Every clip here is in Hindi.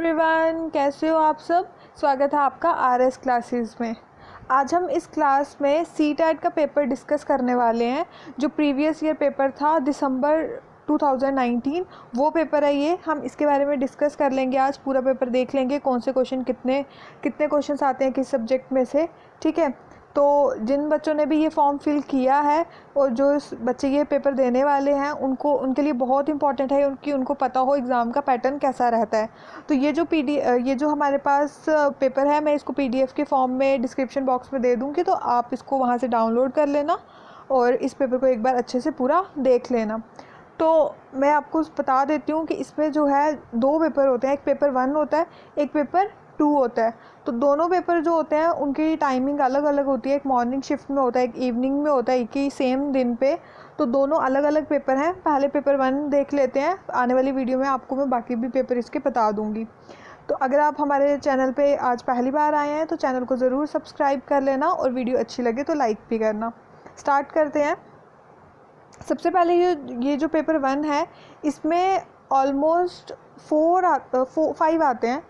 एवरीवन, कैसे हो आप सब। स्वागत है आपका आरएस क्लासेस में। आज हम इस क्लास में सीटेट का पेपर डिस्कस करने वाले हैं। जो प्रीवियस ईयर पेपर था दिसंबर 2019, वो पेपर है ये। हम इसके बारे में डिस्कस कर लेंगे। आज पूरा पेपर देख लेंगे, कौन से क्वेश्चन कितने क्वेश्चंस आते हैं किस सब्जेक्ट में से। ठीक है, तो जिन बच्चों ने भी ये फॉर्म फिल किया है और जो बच्चे ये पेपर देने वाले हैं उनके लिए बहुत इंपॉर्टेंट है कि उनको पता हो एग्ज़ाम का पैटर्न कैसा रहता है। तो ये जो हमारे पास पेपर है, मैं इसको PDF के फॉर्म में डिस्क्रिप्शन बॉक्स में दे दूँगी, तो आप इसको वहाँ से डाउनलोड कर लेना और इस पेपर को एक बार अच्छे से पूरा देख लेना। तो मैं आपको बता देती हूँ कि इसमें जो है 2 पेपर होते हैं। एक पेपर 1 होता है, एक पेपर 2 होता है। तो दोनों पेपर जो होते हैं उनकी टाइमिंग अलग अलग होती है। एक मॉर्निंग शिफ्ट में होता है, एक इवनिंग में होता है, एक ही सेम दिन पे। तो दोनों अलग अलग पेपर हैं। पहले पेपर 1 देख लेते हैं। आने वाली वीडियो में आपको मैं बाकी भी पेपर इसके बता दूँगी। तो अगर आप हमारे चैनल पे आज पहली बार आए हैं तो चैनल को ज़रूर सब्सक्राइब कर लेना और वीडियो अच्छी लगे तो लाइक भी करना। स्टार्ट करते हैं। सबसे पहले ये जो पेपर 1 है, इसमें ऑलमोस्ट 5 आते हैं।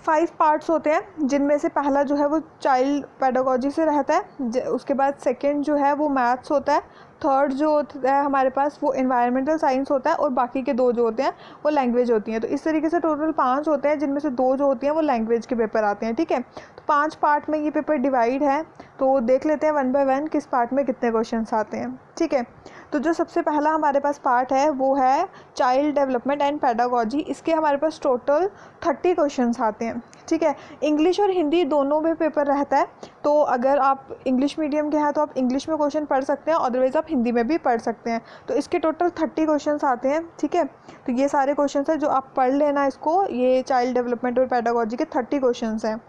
5 पार्ट्स होते हैं, जिनमें से पहला जो है वो चाइल्ड पेडागोजी से रहता है। उसके बाद सेकंड जो है वो मैथ्स होता है। थर्ड जो होता है हमारे पास वो एनवायरमेंटल साइंस होता है और बाकी के 2 जो होते हैं वो लैंग्वेज होती हैं। तो इस तरीके से टोटल 5 होते हैं, जिनमें से 2 जो होती हैं वो लैंग्वेज के पेपर आते हैं। ठीक है, तो 5 पार्ट में ये पेपर डिवाइड है। तो देख लेते हैं 1 बाय 1 किस पार्ट में कितने क्वेश्चन आते हैं। ठीक है, तो जो सबसे पहला हमारे पास पार्ट है वो है चाइल्ड डेवलपमेंट एंड पेडागोजी। इसके हमारे पास टोटल 30 क्वेश्चंस आते हैं। ठीक है, इंग्लिश और हिंदी दोनों में पेपर रहता है। तो अगर आप इंग्लिश मीडियम के हैं तो आप इंग्लिश में क्वेश्चन पढ़ सकते हैं, अदरवाइज़ आप हिंदी में भी पढ़ सकते हैं। तो इसके टोटल 30 क्वेश्चंस आते हैं। ठीक है, तो ये सारे क्वेश्चंस हैं जो आप पढ़ लेना इसको। ये चाइल्ड डेवलपमेंट और पेडागोजी के 30 क्वेश्चंस हैं।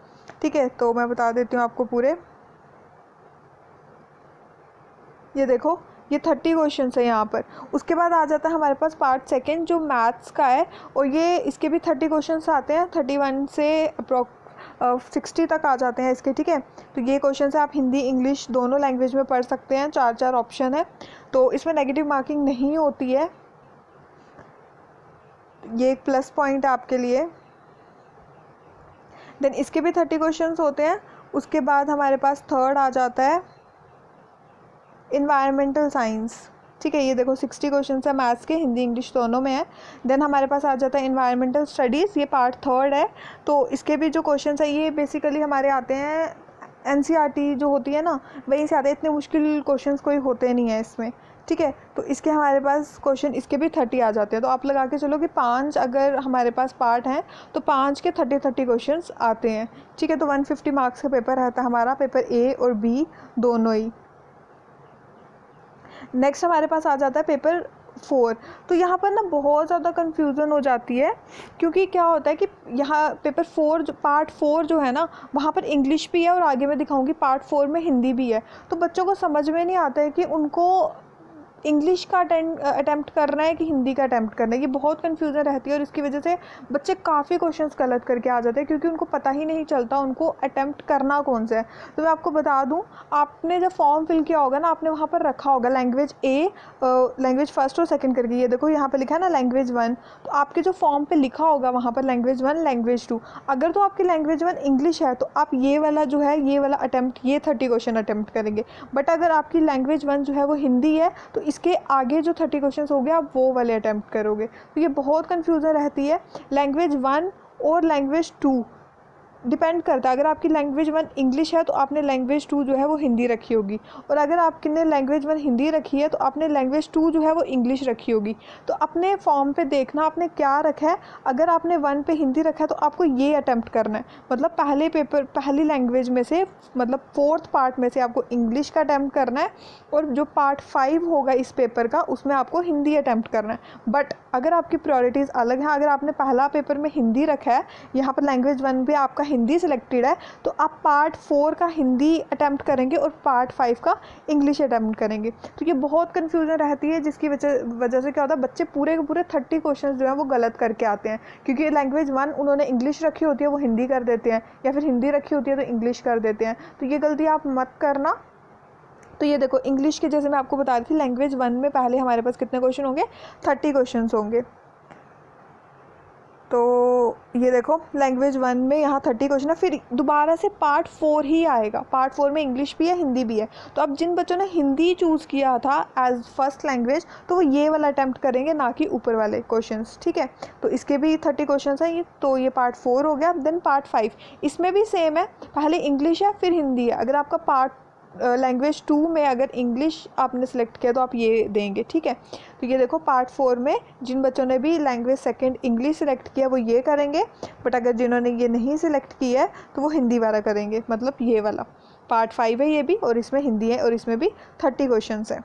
ठीक है, तो मैं बता देती हूँ आपको पूरे। ये देखो, ये 30 क्वेश्चंस है यहाँ पर। उसके बाद आ जाता है हमारे पास पार्ट 2 जो मैथ्स का है, और ये इसके भी 30 क्वेश्चंस आते हैं। 31 से 60 तक आ जाते हैं इसके। ठीक है, तो ये क्वेश्चन है, आप हिंदी इंग्लिश दोनों लैंग्वेज में पढ़ सकते हैं। 4 ऑप्शन है, तो इसमें नेगेटिव मार्किंग नहीं होती है। ये एक प्लस पॉइंट है आपके लिए। देन इसके भी 30 क्वेश्चंस होते हैं। उसके बाद हमारे पास थर्ड आ जाता है इन्वायरमेंटल साइंस। ठीक है, ये देखो 60 क्वेश्चन है मैथ्स के, हिंदी इंग्लिश दोनों में है। देन हमारे पास आ जाता है इन्वायरमेंटल स्टडीज़, ये पार्ट 3 है। तो इसके भी जो क्वेश्चन है ये बेसिकली हमारे आते हैं NCERT जो होती है ना, वहीं से आते हैं। इतने मुश्किल क्वेश्चन कोई होते नहीं है इसमें। ठीक है, तो इसके हमारे पास क्वेश्चन इसके भी 30 आ जाते हैं। तो आप लगा के चलो कि 5 अगर हमारे पास पार्ट हैं तो 5 के 30 क्वेश्चन आते हैं। ठीक है, तो 150 मार्क्स का पेपर रहता है हमारा, पेपर A और B दोनों ही। नेक्स्ट हमारे पास आ जाता है पेपर 4। तो यहाँ पर ना बहुत ज़्यादा कन्फ्यूज़न हो जाती है, क्योंकि क्या होता है कि यहाँ पेपर 4 जो पार्ट 4 जो है ना, वहाँ पर इंग्लिश भी है और आगे मैं दिखाऊंगी पार्ट 4 में हिंदी भी है। तो बच्चों को समझ में नहीं आता है कि उनको इंग्लिश का अटैम्प्ट करना है कि हिंदी का अटैम्प्ट करना है। ये बहुत कन्फ्यूज़न रहती है और इसकी वजह से बच्चे काफ़ी क्वेश्चंस गलत करके आ जाते हैं, क्योंकि उनको पता ही नहीं चलता उनको अटैम्प्ट करना कौन सा है। तो मैं आपको बता दूं, आपने जब फॉर्म फिल किया होगा ना, आपने वहाँ पर रखा होगा लैंग्वेज A, लैंग्वेज फर्स्ट और सेकंड करके। ये देखो यहाँ पर लिखा है ना लैंग्वेज 1, तो आपके जो फॉर्म पर लिखा होगा वहाँ पर लैंग्वेज 1 लैंग्वेज 2। अगर तो आपकी लैंग्वेज 1 इंग्लिश है तो आप ये वाला जो है ये वाला अटैम्प्ट, ये 30 क्वेश्चन अटैम्प्ट करेंगे। बट अगर आपकी लैंग्वेज 1 जो है वो हिंदी है तो इसके आगे जो 30 क्वेश्चंस हो गए आप वो वाले अटैम्प्ट करोगे। तो ये बहुत कन्फ्यूज़न रहती है। लैंग्वेज 1 और लैंग्वेज 2 डिपेंड करता है। अगर आपकी लैंग्वेज 1 इंग्लिश है तो आपने लैंग्वेज 2 जो है वो हिंदी रखी होगी, और अगर आपने लैंग्वेज 1 हिंदी रखी है तो आपने लैंग्वेज 2 जो है वो इंग्लिश रखी होगी। तो अपने फॉर्म पे देखना आपने क्या रखा है। अगर आपने 1 पे हिंदी रखा है तो आपको ये अटैम्प्ट करना है, मतलब पहले पेपर पहली लैंग्वेज में से, मतलब 4th पार्ट में से आपको इंग्लिश का अटैम्प्ट करना है, और जो पार्ट 5 होगा इस पेपर का उसमें आपको हिंदी अटैम्प्ट करना है। बट अगर आपकी प्रायोरिटीज़ अलग हैं, अगर आपने पहला पेपर में हिंदी रखा है, यहाँ पर लैंग्वेज 1 पे आपका हिंदी सिलेक्टेड है, तो आप पार्ट 4 का हिंदी अटैम्प्ट करेंगे और पार्ट 5 का इंग्लिश अटैम्प्ट करेंगे। तो ये बहुत कन्फ्यूजन रहती है, जिसकी वजह से क्या होता है, बच्चे पूरे के पूरे 30 क्वेश्चन जो है वो गलत करके आते हैं, क्योंकि लैंग्वेज 1 उन्होंने इंग्लिश रखी होती है वो हिंदी कर देते हैं, या फिर हिंदी रखी होती है तो इंग्लिश कर देते हैं। तो ये गलती आप मत करना। तो ये देखो इंग्लिश के, जैसे मैं आपको बता रही थी, लैंग्वेज 1 में पहले हमारे पास कितने क्वेश्चन होंगे, 30 क्वेश्चन होंगे। तो ये देखो लैंग्वेज 1 में यहाँ 30 क्वेश्चन है, फिर दोबारा से पार्ट 4 ही आएगा। पार्ट 4 में इंग्लिश भी है, हिंदी भी है। तो अब जिन बच्चों ने हिंदी चूज़ किया था एज फर्स्ट लैंग्वेज, तो वो ये वाला अटैम्प्ट करेंगे, ना कि ऊपर वाले क्वेश्चंस, ठीक है। तो इसके भी 30 क्वेश्चन हैं, तो ये पार्ट 4 हो गया। देन पार्ट 5, इसमें भी सेम है, पहले इंग्लिश है फिर हिंदी है। अगर आपका पार्ट लैंग्वेज 2 में अगर इंग्लिश आपने सेलेक्ट किया तो आप ये देंगे, ठीक है। तो ये देखो पार्ट 4 में जिन बच्चों ने भी लैंग्वेज सेकंड इंग्लिश सेलेक्ट किया वो ये करेंगे, बट अगर जिन्होंने ये नहीं सेलेक्ट किया है तो वो हिंदी वाला करेंगे, मतलब ये वाला। पार्ट 5 है ये भी, और इसमें हिंदी है, और इसमें भी 30 क्वेश्चन है।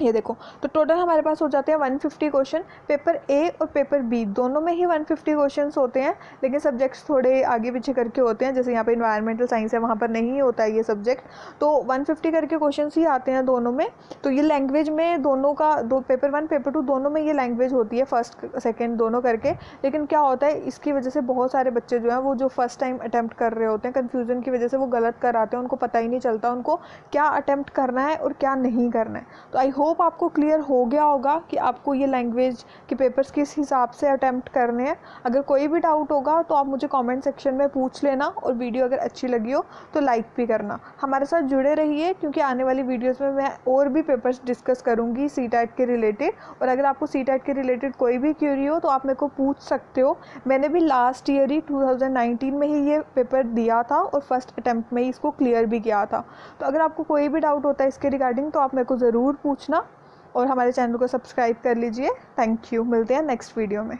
ये देखो, तो टोटल हमारे पास हो जाते हैं 150 क्वेश्चन। पेपर ए और पेपर बी दोनों में ही 150 क्वेश्चंस होते हैं, लेकिन सब्जेक्ट्स थोड़े आगे पीछे करके होते हैं। जैसे यहाँ पे इन्वायरमेंटल साइंस है, वहाँ पर नहीं होता है ये सब्जेक्ट, तो 150 करके क्वेश्चंस ही आते हैं दोनों में। तो ये लैंग्वेज में दोनों का पेपर 1 पेपर 2 दोनों में ये लैंग्वेज होती है, फर्स्ट सेकेंड दोनों करके। लेकिन क्या होता है, इसकी वजह से बहुत सारे बच्चे जो हैं वो जो फर्स्ट टाइम अटैम्प्ट कर रहे होते हैं, कन्फ्यूज़न की वजह से वो गलत कर आते हैं, उनको पता ही नहीं चलता उनको क्या अटैम्प्ट करना है और क्या नहीं करना है। तो आई होप आपको क्लियर हो गया होगा कि आपको ये लैंग्वेज के पेपर्स किस हिसाब से अटैम्प्ट करने हैं। अगर कोई भी डाउट होगा तो आप मुझे कमेंट सेक्शन में पूछ लेना, और वीडियो अगर अच्छी लगी हो तो लाइक भी करना। हमारे साथ जुड़े रहिए, क्योंकि आने वाली वीडियोस में मैं और भी पेपर्स डिस्कस करूँगी सीटेट के रिलेटेड। और अगर आपको सीटेट के रिलेटेड कोई भी क्यूरी हो तो आप मेरे को पूछ सकते हो। मैंने भी लास्ट ईयर ही 2019 में ही ये पेपर दिया था, और फर्स्ट अटैम्प्ट में ही इसको क्लियर भी किया था। तो अगर आपको कोई भी डाउट होता है इसके रिगार्डिंग तो आप मेरे को ज़रूर पूछना, और हमारे चैनल को सब्सक्राइब कर लीजिए। थैंक यू, मिलते हैं नेक्स्ट वीडियो में।